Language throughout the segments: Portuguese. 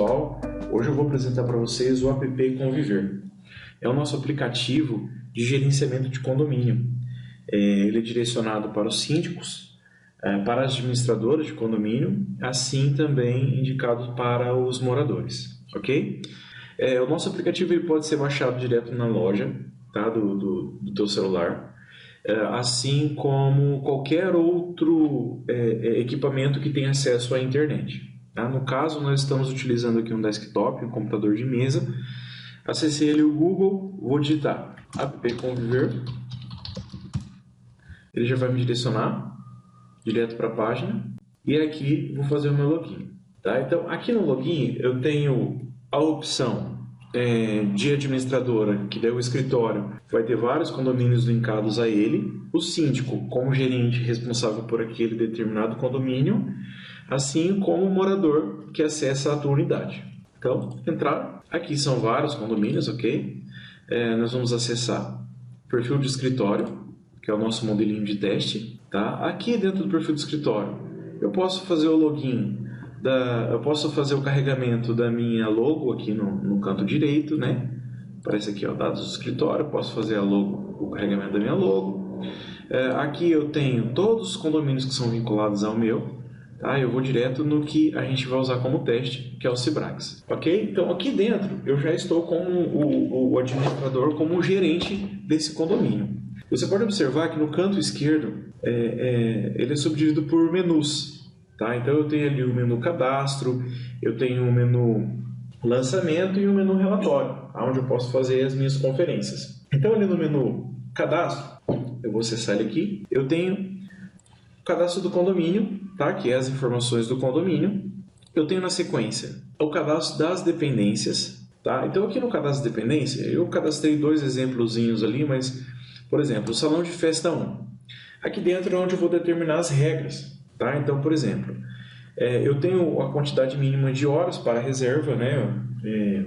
pessoal, hoje eu vou apresentar para vocês o app Conviver. É o nosso aplicativo de gerenciamento de condomínio. Ele é direcionado para os síndicos, para as administradoras de condomínio, assim também indicado para os moradores, ok? O nosso aplicativo ele pode ser baixado direto na loja, tá, do teu celular, assim como qualquer outro equipamento que tenha acesso à internet. Tá? No caso, nós estamos utilizando aqui um desktop, um computador de mesa. Acessei ali o Google, vou digitar app Conviver. Ele já vai me direcionar direto para a página. E aqui vou fazer o meu login. Tá? Então, aqui no login eu tenho a opção de administradora, que daí o escritório vai ter vários condomínios linkados a ele. O síndico como gerente responsável por aquele determinado condomínio, assim como o morador que acessa a tua unidade. Então, entrar. Aqui são vários condomínios, ok? Nós vamos acessar o perfil de escritório, que é o nosso modelinho de teste. Tá? Aqui dentro do perfil de escritório, eu posso fazer o login, eu posso fazer o carregamento da minha logo aqui no canto direito, né? Aparece aqui, ó, dados do escritório, posso fazer o carregamento da minha logo. Aqui eu tenho todos os condomínios que são vinculados ao meu. Tá? Eu vou direto no que a gente vai usar como teste, que é o Cibrax. Ok? Então aqui dentro eu já estou como o administrador, como o gerente desse condomínio. Você pode observar que no canto esquerdo ele é subdividido por menus. Tá? Então eu tenho ali o menu cadastro, eu tenho o menu lançamento e o menu relatório, onde eu posso fazer as minhas conferências. Então ali no menu cadastro, eu vou acessar ele aqui, eu tenho o cadastro do condomínio, tá? Que é as informações do condomínio. Eu tenho na sequência o cadastro das dependências. Tá? Então aqui no cadastro de dependência, eu cadastrei dois exemplozinhos ali, mas, por exemplo, o salão de festa 1. Aqui dentro é onde eu vou determinar as regras. Tá? Então, por exemplo, eu tenho a quantidade mínima de horas para reserva, né?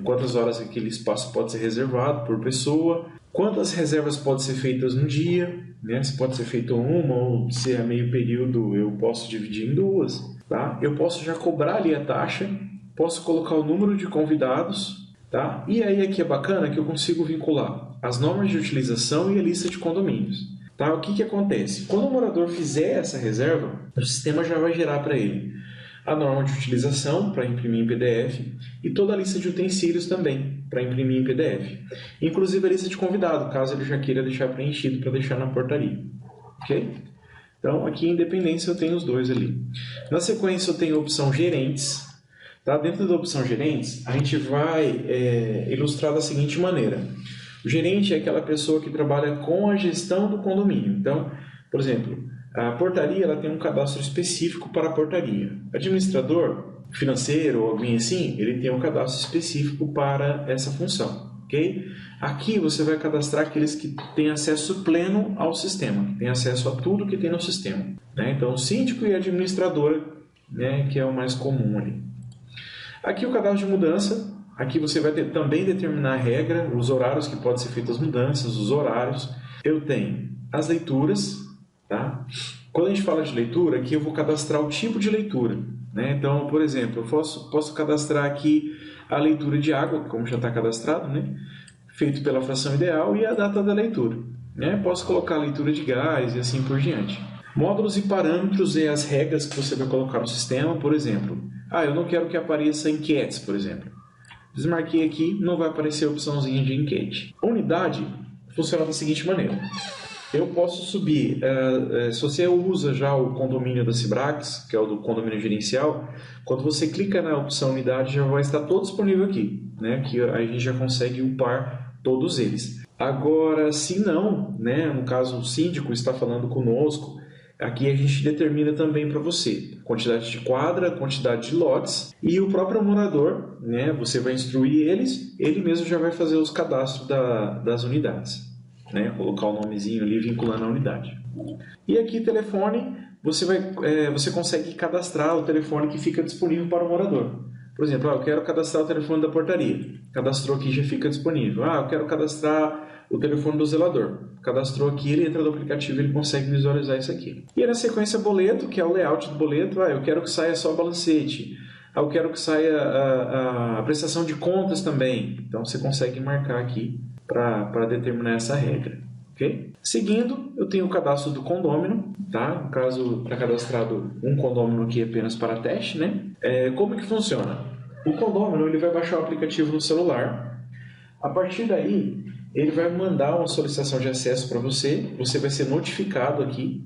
Quantas horas aquele espaço pode ser reservado por pessoa, quantas reservas podem ser feitas no dia, né? Se pode ser feito uma ou se é meio período eu posso dividir em duas. Tá? Eu posso já cobrar ali a taxa, posso colocar o número de convidados, tá? E aí aqui é bacana que eu consigo vincular as normas de utilização e a lista de condomínios. Tá? O que acontece? Quando o morador fizer essa reserva, o sistema já vai gerar para ele a norma de utilização para imprimir em PDF e toda a lista de utensílios também para imprimir em PDF. Inclusive a lista de convidado, caso ele já queira deixar preenchido para deixar na portaria. Ok? Então aqui em dependência eu tenho os dois ali. Na sequência eu tenho a opção gerentes. Tá? Dentro da opção gerentes a gente vai ilustrar da seguinte maneira. O gerente é aquela pessoa que trabalha com a gestão do condomínio. Então, por exemplo, a portaria ela tem um cadastro específico para a portaria. Administrador financeiro ou alguém assim, ele tem um cadastro específico para essa função. Okay? Aqui você vai cadastrar aqueles que têm acesso pleno ao sistema, que têm acesso a tudo que tem no sistema. Né? Então, síndico e administradora, né, que é o mais comum ali. Aqui o cadastro de mudança. Aqui você vai também determinar a regra, os horários que podem ser feitas as mudanças, os horários. Eu tenho as leituras. Tá? Quando a gente fala de leitura, aqui eu vou cadastrar o tipo de leitura. Né? Então, por exemplo, eu posso cadastrar aqui a leitura de água, como já está cadastrado, né? Feito pela fração ideal e a data da leitura. Né? Posso colocar a leitura de gás e assim por diante. Módulos e parâmetros é as regras que você vai colocar no sistema. Por exemplo, eu não quero que apareça enquetes, por exemplo. Desmarquei aqui, não vai aparecer a opçãozinha de enquete. A unidade funciona da seguinte maneira. Eu posso subir, se você usa já o condomínio da Cibrax, que é o do condomínio gerencial, quando você clica na opção unidade já vai estar todo disponível aqui, né? Que a gente já consegue upar todos eles. Agora, se não, né? No caso o síndico está falando conosco, aqui a gente determina também para você a quantidade de quadra, a quantidade de lotes e o próprio morador, né? Você vai instruir ele mesmo já vai fazer os cadastros das unidades. Né, colocar o nomezinho ali vinculando a unidade. E aqui telefone, você consegue cadastrar o telefone que fica disponível para o morador. Por exemplo, eu quero cadastrar o telefone da portaria. Cadastrou aqui, já fica disponível. Eu quero cadastrar o telefone do zelador. Cadastrou aqui, ele entra no aplicativo e ele consegue visualizar isso aqui. E na sequência boleto, que é o layout do boleto. Eu quero que saia só balancete. Eu quero que saia a prestação de contas também. Então você consegue marcar aqui para determinar essa regra. Okay? Seguindo, eu tenho o cadastro do condômino, tá? No caso, está cadastrado um condômino aqui apenas para teste, né? Como que funciona? O condômino ele vai baixar o aplicativo no celular. A partir daí, ele vai mandar uma solicitação de acesso para você. Você vai ser notificado aqui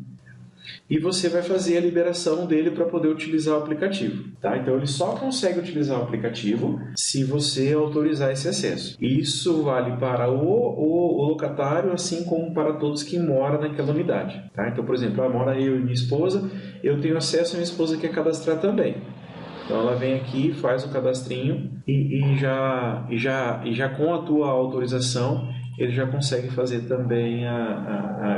e você vai fazer a liberação dele para poder utilizar o aplicativo, tá? Então ele só consegue utilizar o aplicativo se você autorizar esse acesso. Isso vale para o locatário, assim como para todos que moram naquela unidade, tá? Então, por exemplo, mora eu e minha esposa, eu tenho acesso e minha esposa quer cadastrar também. Então ela vem aqui, faz o cadastrinho e já com a tua autorização ele já consegue fazer também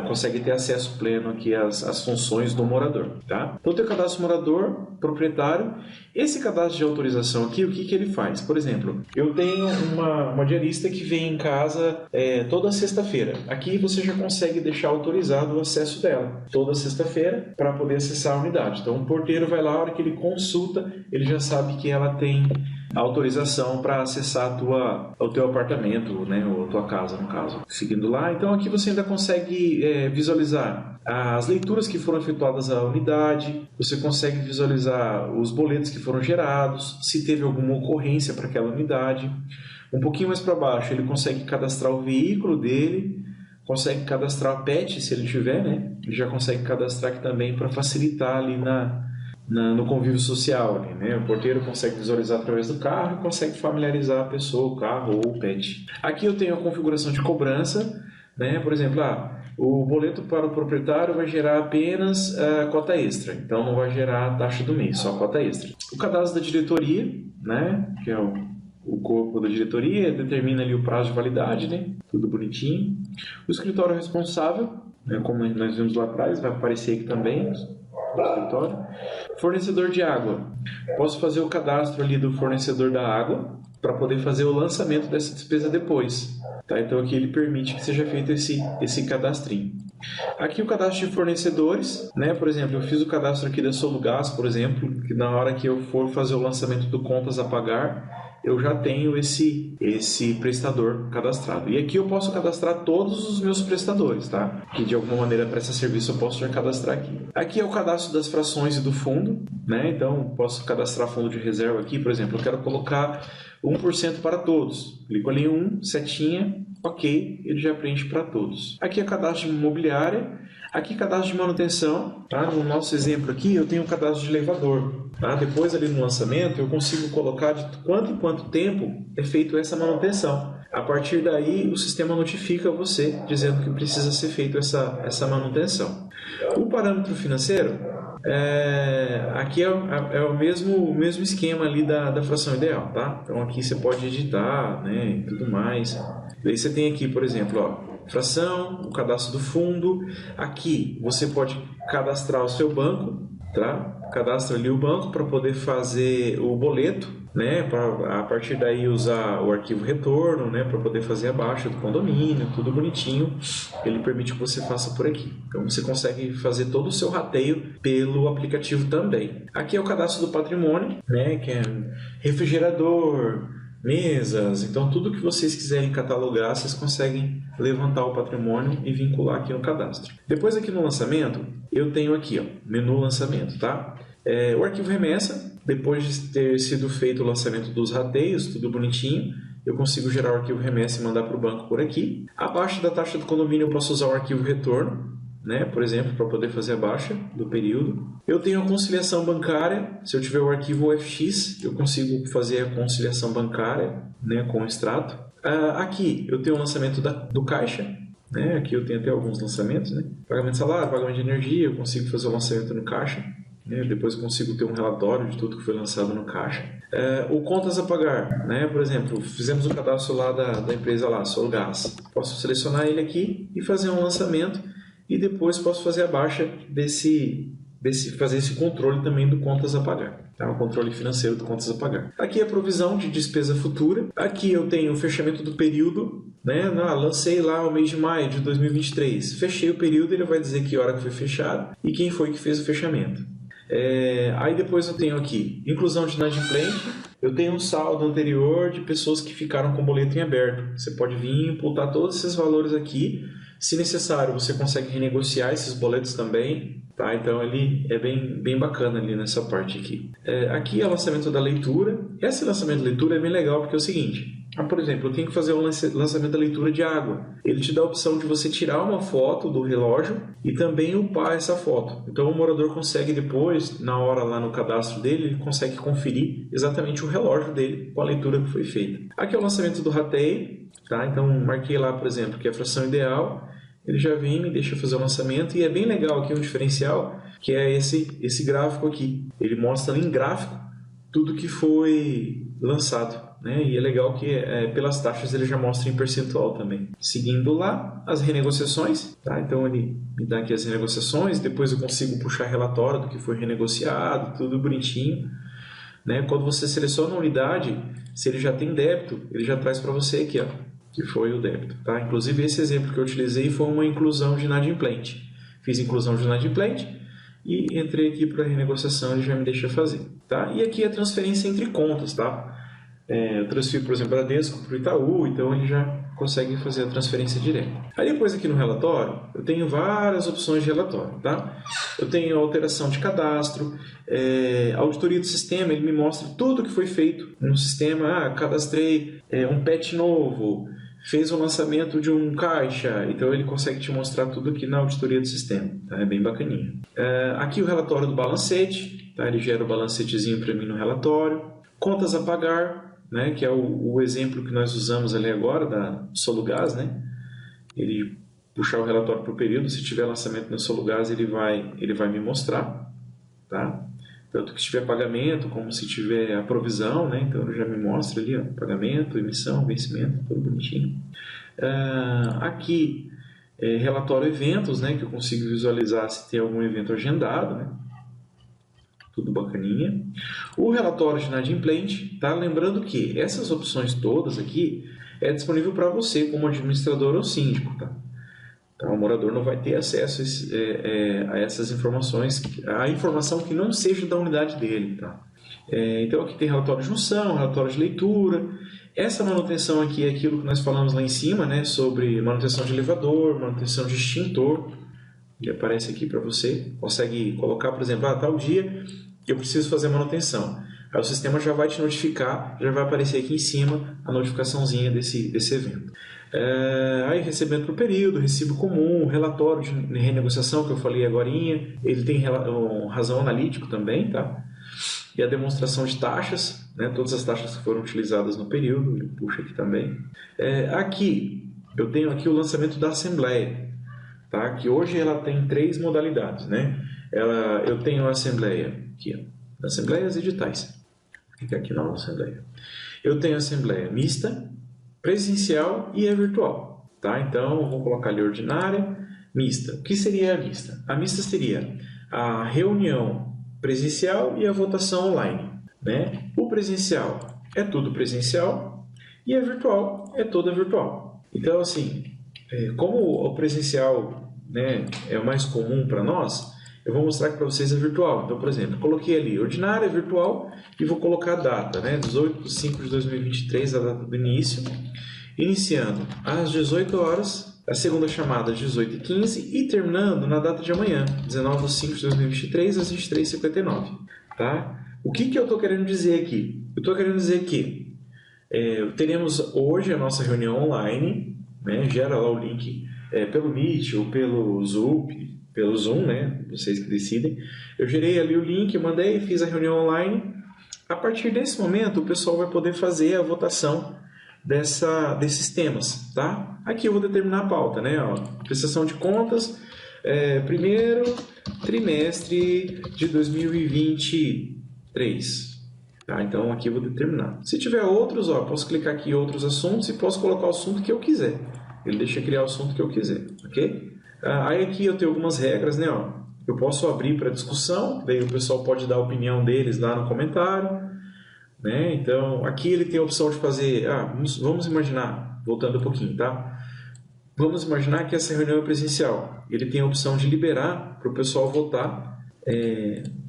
consegue ter acesso pleno aqui às funções do morador, tá? Então tem o cadastro morador, proprietário. Esse cadastro de autorização aqui, o que ele faz? Por exemplo, eu tenho uma diarista que vem em casa toda sexta-feira. Aqui você já consegue deixar autorizado o acesso dela toda sexta-feira para poder acessar a unidade. Então o porteiro vai lá, a hora que ele consulta, ele já sabe que ela tem autorização para acessar o teu apartamento, né, ou a tua casa, no caso. Seguindo lá, então aqui você ainda consegue visualizar as leituras que foram efetuadas à unidade, você consegue visualizar os boletos que foram gerados, se teve alguma ocorrência para aquela unidade. Um pouquinho mais para baixo, ele consegue cadastrar o veículo dele, consegue cadastrar a PET, se ele tiver, né? Ele já consegue cadastrar aqui também para facilitar ali no convívio social, né? O porteiro consegue visualizar através do carro e consegue familiarizar a pessoa, o carro ou o pet. Aqui eu tenho a configuração de cobrança, né? Por exemplo, o boleto para o proprietário vai gerar apenas a cota extra, então não vai gerar a taxa do mês, só a cota extra. O cadastro da diretoria, né? Que é o corpo da diretoria, determina ali o prazo de validade, né? Tudo bonitinho. O escritório responsável, né? Como nós vimos lá atrás, vai aparecer aqui também. Fornecedor de água. Posso fazer o cadastro ali do fornecedor da água para poder fazer o lançamento dessa despesa depois. Tá? Então aqui ele permite que seja feito esse cadastrinho. Aqui o cadastro de fornecedores, né? Por exemplo, eu fiz o cadastro aqui da Solugás, por exemplo, que na hora que eu for fazer o lançamento do contas a pagar, eu já tenho esse prestador cadastrado. E aqui eu posso cadastrar todos os meus prestadores, tá? Que de alguma maneira presta serviço eu posso já cadastrar aqui. Aqui é o cadastro das frações e do fundo, né? Então posso cadastrar fundo de reserva aqui, por exemplo, eu quero colocar 1% para todos. Clico ali em setinha, ok, ele já preenche para todos. Aqui é cadastro de imobiliária. Aqui cadastro de manutenção, tá? No nosso exemplo aqui eu tenho um cadastro de elevador, tá? Depois ali no lançamento eu consigo colocar de quanto em quanto tempo é feito essa manutenção. A partir daí o sistema notifica você dizendo que precisa ser feito essa manutenção. O parâmetro financeiro, aqui é o mesmo esquema ali da fração ideal, tá? Então aqui você pode editar, né, e tudo mais. Daí você tem aqui, por exemplo, fração, o cadastro do fundo. Aqui você pode cadastrar o seu banco, tá? Cadastra ali o banco para poder fazer o boleto, né? Para a partir daí usar o arquivo retorno, né? Para poder fazer a baixa do condomínio, tudo bonitinho. Ele permite que você faça por aqui. Então você consegue fazer todo o seu rateio pelo aplicativo também. Aqui é o cadastro do patrimônio, né? Que é refrigerador, mesas, então tudo que vocês quiserem catalogar, vocês conseguem levantar o patrimônio e vincular aqui no cadastro. Depois aqui no lançamento, eu tenho aqui, menu lançamento, tá? O arquivo remessa, depois de ter sido feito o lançamento dos rateios, tudo bonitinho, eu consigo gerar o arquivo remessa e mandar para o banco por aqui. Abaixo da taxa do condomínio eu posso usar o arquivo retorno, né? Por exemplo, para poder fazer a baixa do período. Eu tenho a conciliação bancária, se eu tiver o arquivo UFX, eu consigo fazer a conciliação bancária, né, com o extrato. Aqui eu tenho o lançamento do caixa, né? Aqui eu tenho até alguns lançamentos, né? Pagamento de salário, pagamento de energia, eu consigo fazer o lançamento no caixa, né? Depois eu consigo ter um relatório de tudo que foi lançado no caixa. O contas a pagar, né? Por exemplo, fizemos o cadastro lá da empresa lá, Solgás. Posso selecionar ele aqui e fazer um lançamento e depois posso fazer a baixa fazer esse controle também do contas a pagar, tá? O controle financeiro do contas a pagar. Aqui é a provisão de despesa futura. Aqui eu tenho o fechamento do período, né? Lancei lá o mês de maio de 2023. Fechei o período, ele vai dizer que hora que foi fechado e quem foi que fez o fechamento. Aí depois eu tenho aqui inclusão de inadimplente, eu tenho um saldo anterior de pessoas que ficaram com boleto em aberto. Você pode vir e imputar todos esses valores aqui. Se necessário, você consegue renegociar esses boletos também. Tá? Então ele é bem bacana ali nessa parte aqui. Aqui é o lançamento da leitura. Esse lançamento da leitura é bem legal porque é o seguinte. Por exemplo, eu tenho que fazer o lançamento da leitura de água. Ele te dá a opção de você tirar uma foto do relógio e também upar essa foto. Então o morador consegue depois, na hora lá no cadastro dele, ele consegue conferir exatamente o relógio dele com a leitura que foi feita. Aqui é o lançamento do rateio. Tá? Então marquei lá, por exemplo, que é a fração ideal. Ele já vem, me deixa fazer o lançamento e é bem legal aqui um diferencial, que é esse gráfico aqui. Ele mostra ali em gráfico tudo que foi lançado, né? E é legal que pelas taxas ele já mostra em percentual também. Seguindo lá, as renegociações, tá? Então ele me dá aqui as renegociações, depois eu consigo puxar relatório do que foi renegociado, tudo bonitinho, né? Quando você seleciona a unidade, se ele já tem débito, ele já traz para você aqui, ó, que foi o débito, tá? Inclusive esse exemplo que eu utilizei foi uma inclusão de inadimplente. Fiz inclusão de inadimplente e entrei aqui para a renegociação, ele já me deixa fazer, tá? E aqui a transferência entre contas, tá? Eu transfiro, por exemplo, Bradesco para o Itaú, então ele já consegue fazer a transferência direta. Aí depois aqui no relatório, eu tenho várias opções de relatório, tá? Eu tenho alteração de cadastro, auditoria do sistema, ele me mostra tudo que foi feito no sistema. Cadastrei um PET novo, fez o lançamento de um caixa, então ele consegue te mostrar tudo aqui na auditoria do sistema, tá? É bem bacaninha. Aqui o relatório do balancete, tá? Ele gera o balancetezinho para mim no relatório. Contas a pagar, né? Que é o exemplo que nós usamos ali agora da Solugás, né? Ele puxar o relatório para o período, se tiver lançamento no Solugás, ele vai me mostrar, tá? Tanto que se tiver pagamento, como se tiver a provisão, né? Então ele já me mostra ali, ó, pagamento, emissão, vencimento, tudo bonitinho. Aqui, relatório eventos, né? Que eu consigo visualizar se tem algum evento agendado, né? Tudo bacaninha. O relatório de inadimplente, tá? Lembrando que essas opções todas aqui é disponível para você como administrador ou síndico, tá? Então, o morador não vai ter acesso a essas informações, a informação que não seja da unidade dele, tá? Então aqui tem relatório de junção, relatório de leitura. Essa manutenção aqui é aquilo que nós falamos lá em cima, né? Sobre manutenção de elevador, manutenção de extintor. Ele aparece aqui para você. Consegue colocar, por exemplo, tal dia eu preciso fazer manutenção. Aí o sistema já vai te notificar, já vai aparecer aqui em cima a notificaçãozinha desse evento. Aí recebimento por período, recibo comum, relatório de renegociação que eu falei agorinha, ele tem um razão analítico também, tá? E a demonstração de taxas, né? Todas as taxas que foram utilizadas no período, ele puxa aqui também. Aqui, eu tenho aqui o lançamento da Assembleia, tá? Que hoje ela tem 3 modalidades, né? Eu tenho a Assembleia aqui, ó, Assembleias editais. Fica aqui na Assembleia. Eu tenho a Assembleia mista, presencial e virtual, tá? Então, eu vou colocar ali ordinária, mista. O que seria a mista? A mista seria a reunião presencial e a votação online, né? O presencial é tudo presencial e a virtual é toda virtual. Então, assim, como o presencial, né, é o mais comum para nós, eu vou mostrar aqui para vocês a virtual. Então, por exemplo, coloquei ali ordinária, virtual e vou colocar a data, né? 18/5/2023, a data do início. Iniciando às 18 horas, a segunda chamada às 18h15 e terminando na data de amanhã, 19/5/2023, às 23h59. Tá? O que eu estou querendo dizer aqui? Eu estou querendo dizer que teremos hoje a nossa reunião online, né? Gera lá o link pelo Meet ou pelo Zoom, né? Vocês que decidem. Eu gerei ali o link, mandei, fiz a reunião online. A partir desse momento, o pessoal vai poder fazer a votação desses temas, tá? Aqui eu vou determinar a pauta, né? Ó, prestação de contas, primeiro trimestre de 2023. Tá? Então aqui eu vou determinar. Se tiver outros, ó, posso clicar aqui em outros assuntos e posso colocar o assunto que eu quiser. Ele deixa criar o assunto que eu quiser, ok? Aí aqui eu tenho algumas regras, né? Ó, eu posso abrir para discussão, daí o pessoal pode dar a opinião deles lá no comentário, né? Então aqui ele tem a opção de fazer, vamos imaginar, voltando um pouquinho, tá? Vamos imaginar que essa reunião é presencial. Ele tem a opção de liberar para o pessoal votar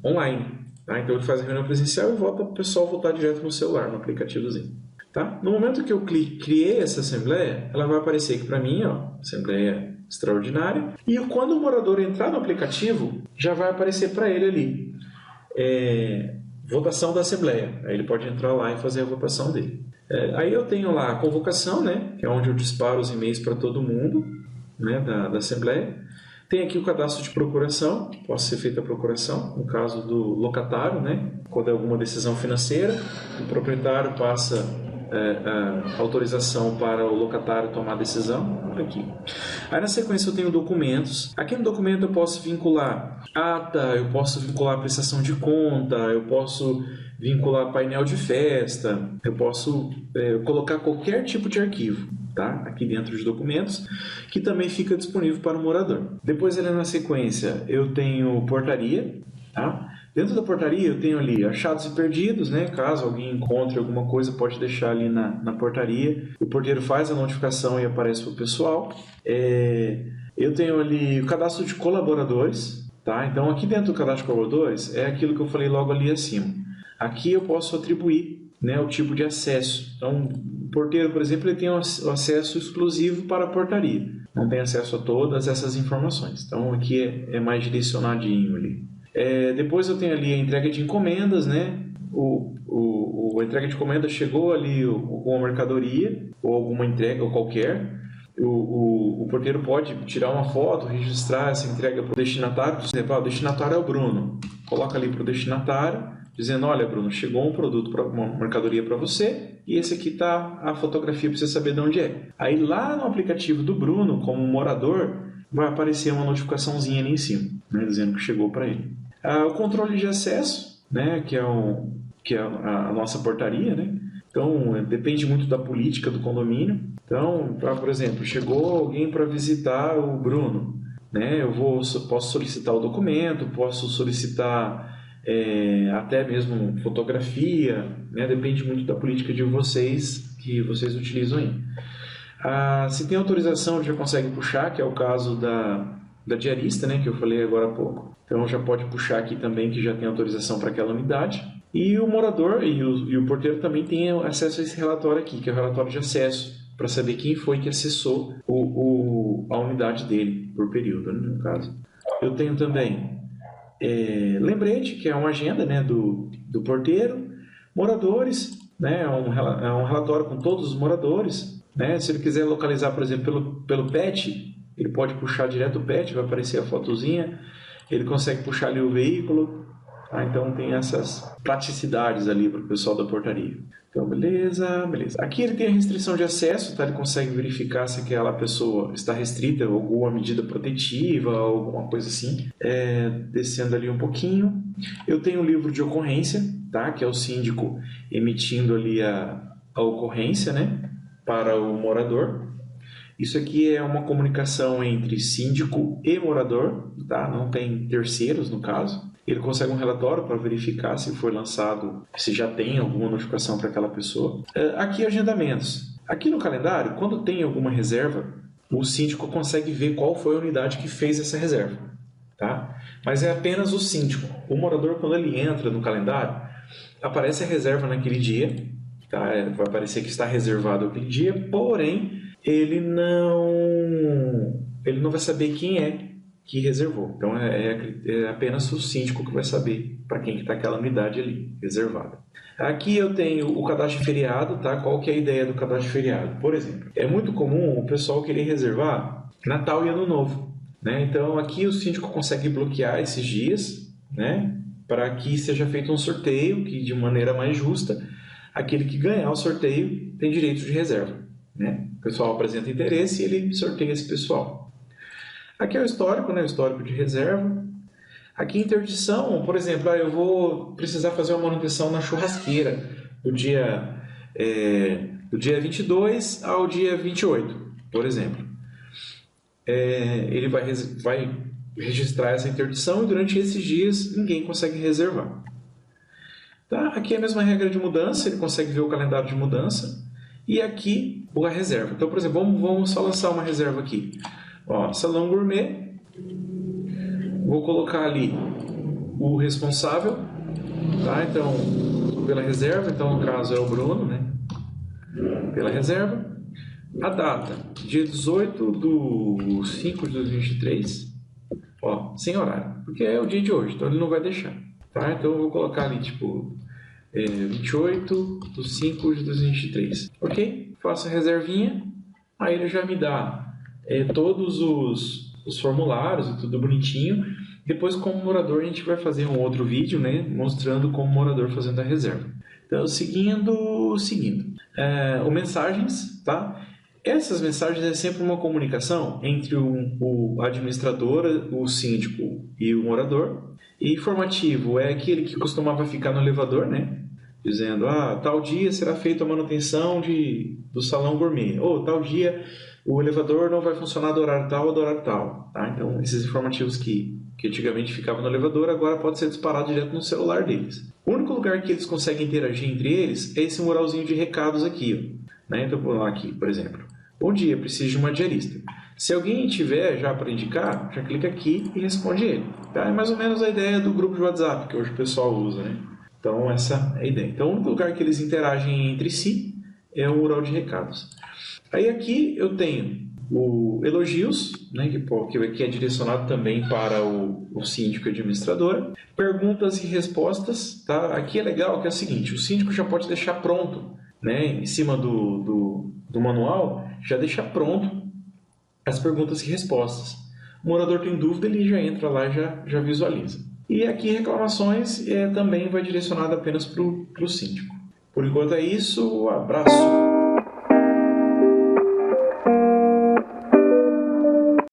online. Tá? Então ele faz a reunião presencial e volta para o pessoal voltar direto no celular, no aplicativozinho. Tá? No momento que eu criei essa assembleia, ela vai aparecer aqui para mim, ó, assembleia extraordinária, e quando o morador entrar no aplicativo, já vai aparecer para ele ali, votação da assembleia. Aí ele pode entrar lá e fazer a votação dele. Aí eu tenho lá a convocação, né, que é onde eu disparo os e-mails para todo mundo, né, da assembleia. Tem aqui o cadastro de procuração, pode ser feita a procuração, no caso do locatário, né, quando é alguma decisão financeira, o proprietário passa a autorização para o locatário tomar a decisão, aqui. Aí na sequência eu tenho documentos. Aqui no documento eu posso vincular ata, eu posso vincular prestação de conta, eu posso vincular painel de festa, eu posso colocar qualquer tipo de arquivo, tá? Aqui dentro de documentos, que também fica disponível para o morador. Depois ali na sequência eu tenho portaria, tá? Dentro da portaria eu tenho ali achados e perdidos, né? Caso alguém encontre alguma coisa, pode deixar ali na portaria. O porteiro faz a notificação e aparece para o pessoal. Eu tenho ali o cadastro de colaboradores, tá? Então aqui dentro do cadastro de colaboradores é aquilo que eu falei logo ali acima. Aqui eu posso atribuir, né, o tipo de acesso. Então o porteiro, por exemplo, ele tem o acesso exclusivo para a portaria. Não tem acesso a todas essas informações. Então aqui é mais direcionadinho ali. Depois eu tenho ali a entrega de encomendas, né? A entrega de encomenda chegou ali com a mercadoria ou alguma entrega ou qualquer. O porteiro pode tirar uma foto, registrar essa entrega para o destinatário. Por exemplo, o destinatário é o Bruno. Coloca ali para o destinatário, dizendo: olha, Bruno, chegou um produto, uma mercadoria para você e esse aqui está a fotografia para você saber de onde é. Aí lá no aplicativo do Bruno, como morador, vai aparecer uma notificaçãozinha ali em cima, né, dizendo que chegou para ele. O controle de acesso, né, que é a nossa portaria, né? Então depende muito da política do condomínio. Então, por exemplo, chegou alguém para visitar o Bruno, né? Posso solicitar o documento, posso solicitar até mesmo fotografia, né? Depende muito da política de vocês que vocês utilizam aí. Se tem autorização, já consegue puxar, que é o caso da diarista, né, que eu falei agora há pouco. Então já pode puxar aqui também que já tem autorização para aquela unidade. E o morador e o porteiro também tem acesso a esse relatório aqui, que é o relatório de acesso, para saber quem foi que acessou a unidade dele por período, né, no caso. Eu tenho também lembrete, que é uma agenda, né, do porteiro, moradores, né, é um relatório com todos os moradores, né. Se ele quiser localizar, por exemplo, pelo PET, ele pode puxar direto o PET, vai aparecer a fotozinha, ele consegue puxar ali o veículo, tá? Então tem essas praticidades ali para o pessoal da portaria. Então, beleza. Aqui ele tem a restrição de acesso, tá? Ele consegue verificar se aquela pessoa está restrita a alguma medida protetiva, alguma coisa assim. Descendo ali um pouquinho. Eu tenho o livro de ocorrência, tá? Que é o síndico emitindo ali a ocorrência, né, para o morador. Isso aqui é uma comunicação entre síndico e morador, tá? Não tem terceiros no caso. Ele consegue um relatório para verificar se foi lançado, se já tem alguma notificação para aquela pessoa. Aqui agendamentos. Aqui no calendário, quando tem alguma reserva, o síndico consegue ver qual foi a unidade que fez essa reserva, tá? Mas é apenas o síndico. O morador, quando ele entra no calendário, aparece a reserva naquele dia, tá? Vai aparecer que está reservado aquele dia, porém ele não vai saber quem é que reservou. Então é apenas o síndico que vai saber para quem está aquela unidade ali reservada. Aqui eu tenho o cadastro de feriado, tá? Qual que é a ideia do cadastro de feriado? Por exemplo, é muito comum o pessoal querer reservar Natal e Ano Novo, né? Então aqui o síndico consegue bloquear esses dias, né, para que seja feito um sorteio que, de maneira mais justa, aquele que ganhar o sorteio tem direito de reserva, né? O pessoal apresenta interesse e ele sorteia esse pessoal. Aqui é o histórico, né? O histórico de reserva. Aqui interdição, por exemplo, eu vou precisar fazer uma manutenção na churrasqueira do dia 22 ao dia 28, por exemplo. Ele vai registrar essa interdição e durante esses dias ninguém consegue reservar. Tá? Aqui é a mesma regra de mudança, ele consegue ver o calendário de mudança. E aqui a reserva. Então, por exemplo, vamos só lançar uma reserva aqui. Ó, salão gourmet. Vou colocar ali o responsável, tá? Então, pela reserva, então no caso é o Bruno, né? Pela reserva. A data, dia 18/5/2023, ó, sem horário, porque é o dia de hoje, então ele não vai deixar, tá? Então eu vou colocar ali, tipo, 28/5/2023, ok? Faço a reservinha, aí ele já me dá todos os formulários e tudo bonitinho. Depois, como morador, a gente vai fazer um outro vídeo, né, mostrando como morador fazendo a reserva. Então, seguindo, o mensagens, tá? Essas mensagens é sempre uma comunicação entre o administrador, o síndico e o morador. E informativo é aquele que costumava ficar no elevador, né? Dizendo, tal dia será feita a manutenção do salão gourmet. Ou tal dia o elevador não vai funcionar do horário tal ou do horário tal. Tá? Então, esses informativos que antigamente ficavam no elevador, agora pode ser disparado direto no celular deles. O único lugar que eles conseguem interagir entre eles é esse muralzinho de recados aqui. Né? Então, vou lá aqui, por exemplo. Bom dia, preciso de uma diarista. Se alguém tiver já para indicar, já clica aqui e responde ele. Tá? É mais ou menos a ideia do grupo de WhatsApp que hoje o pessoal usa. Né? Então, essa é a ideia. Então, o único lugar que eles interagem entre si é o mural de recados. Aí aqui eu tenho o elogios, né, que é direcionado também para o síndico e administrador. Perguntas e respostas. Tá? Aqui é legal que é o seguinte, o síndico já pode deixar pronto, né, em cima do manual, já deixa pronto as perguntas e respostas. O morador tem dúvida, ele já entra lá e já visualiza. E aqui reclamações também vai direcionado apenas para o síndico. Por enquanto é isso, abraço!